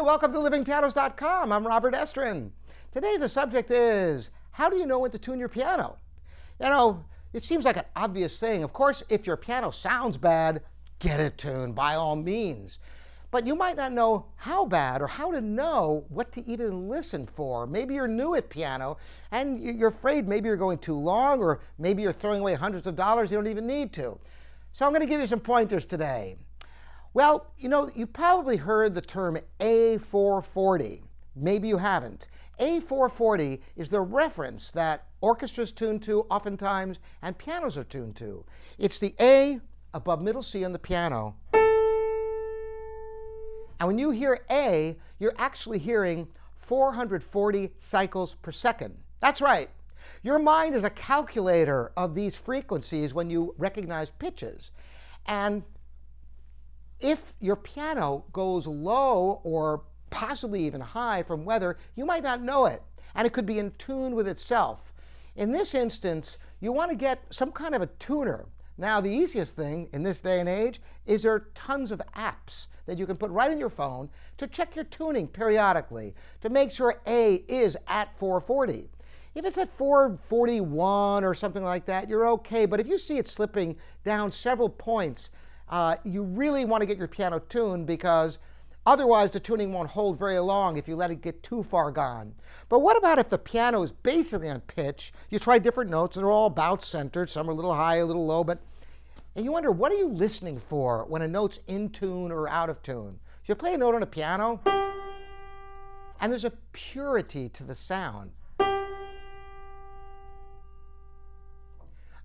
welcome to livingpianos.com. I'm Robert Estrin. Today the subject is, how do you know when to tune your piano? You know, it seems like an obvious thing. Of course, if your piano sounds bad, get it tuned by all means. But you might not know how bad or how to know what to even listen for. Maybe you're new at piano and you're afraid maybe you're going too long, or maybe you're throwing away hundreds of dollars you don't even need to. So I'm going to give you some pointers today. Well, you know, you probably heard the term A440. Maybe you haven't. A440 is the reference that orchestras tune to oftentimes and pianos are tuned to. It's the A above middle C on the piano. And when you hear A, you're actually hearing 440 cycles per second. That's right. Your mind is a calculator of these frequencies when you recognize pitches. And if your piano goes low or possibly even high from weather, you might not know it, and it could be in tune with itself. In this instance, you want to get some kind of a tuner. Now, the easiest thing in this day and age is there are tons of apps that you can put right in your phone to check your tuning periodically to make sure A is at 440. If it's at 441 or something like that, you're okay. But if you see it slipping down several points, you really want to get your piano tuned, because otherwise the tuning won't hold very long if you let it get too far gone. But what about if the piano is basically on pitch? You try different notes and they're all about centered. Some are a little high, a little low, and you wonder, what are you listening for when a note's in tune or out of tune? You play a note on a piano and there's a purity to the sound.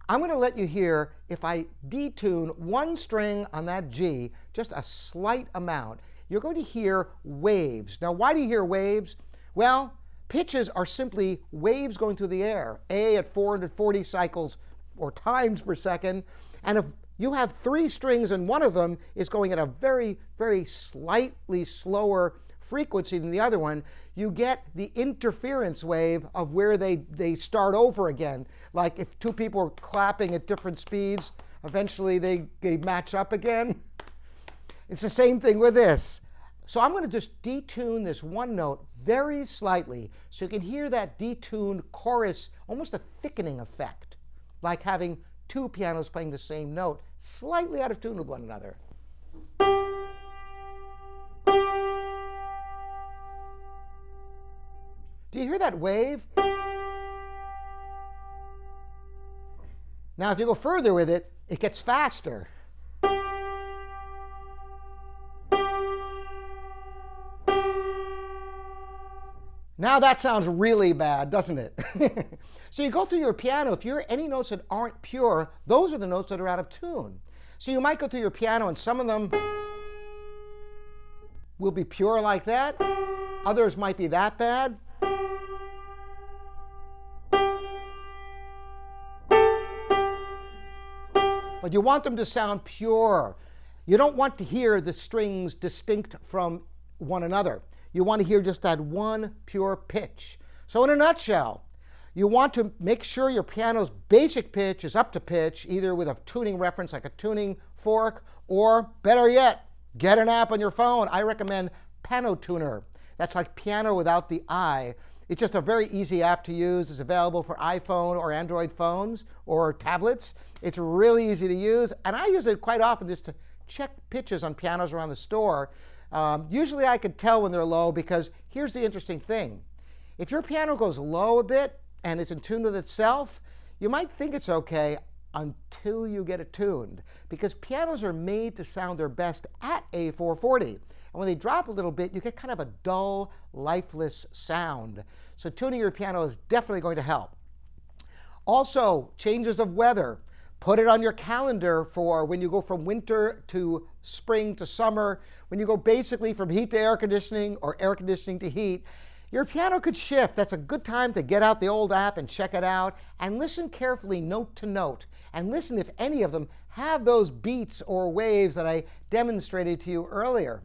I'm going to let you hear if I detune one string on that G, just a slight amount, you're going to hear waves. Now, why do you hear waves? Well, pitches are simply waves going through the air. A at 440 cycles or times per second. And if you have three strings and one of them is going at a very, very slightly slower frequency than the other one, you get the interference wave of where they start over again. Like if two people are clapping at different speeds, eventually they match up again. It's the same thing with this. So I'm going to just detune this one note very slightly so you can hear that detuned chorus, almost a thickening effect, like having two pianos playing the same note, slightly out of tune with one another. Do you hear that wave? Now, if you go further with it, it gets faster. Now that sounds really bad, doesn't it? So you go through your piano, if you hear any notes that aren't pure, those are the notes that are out of tune. So you might go through your piano and some of them will be pure like that. Others might be that bad. But you want them to sound pure. You don't want to hear the strings distinct from one another. You want to hear just that one pure pitch. So in a nutshell, you want to make sure your piano's basic pitch is up to pitch, either with a tuning reference like a tuning fork, or better yet, get an app on your phone. I recommend Piano Tuner. That's like piano without the I. It's just a very easy app to use. It's available for iPhone or Android phones or tablets. It's really easy to use, and I use it quite often just to check pitches on pianos around the store. Usually I can tell when they're low, because here's the interesting thing. If your piano goes low a bit and it's in tune with itself, you might think it's okay until you get it tuned, because pianos are made to sound their best at A440. And when they drop a little bit, you get kind of a dull, lifeless sound. So tuning your piano is definitely going to help. Also, changes of weather. Put it on your calendar for when you go from winter to spring to summer, when you go basically from heat to air conditioning or air conditioning to heat. Your piano could shift. That's a good time to get out the old app and check it out and listen carefully note to note, and listen if any of them have those beats or waves that I demonstrated to you earlier.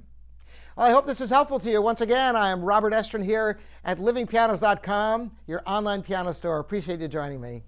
Well, I hope this is helpful to you. Once again, I am Robert Estrin here at livingpianos.com, your online piano store. Appreciate you joining me.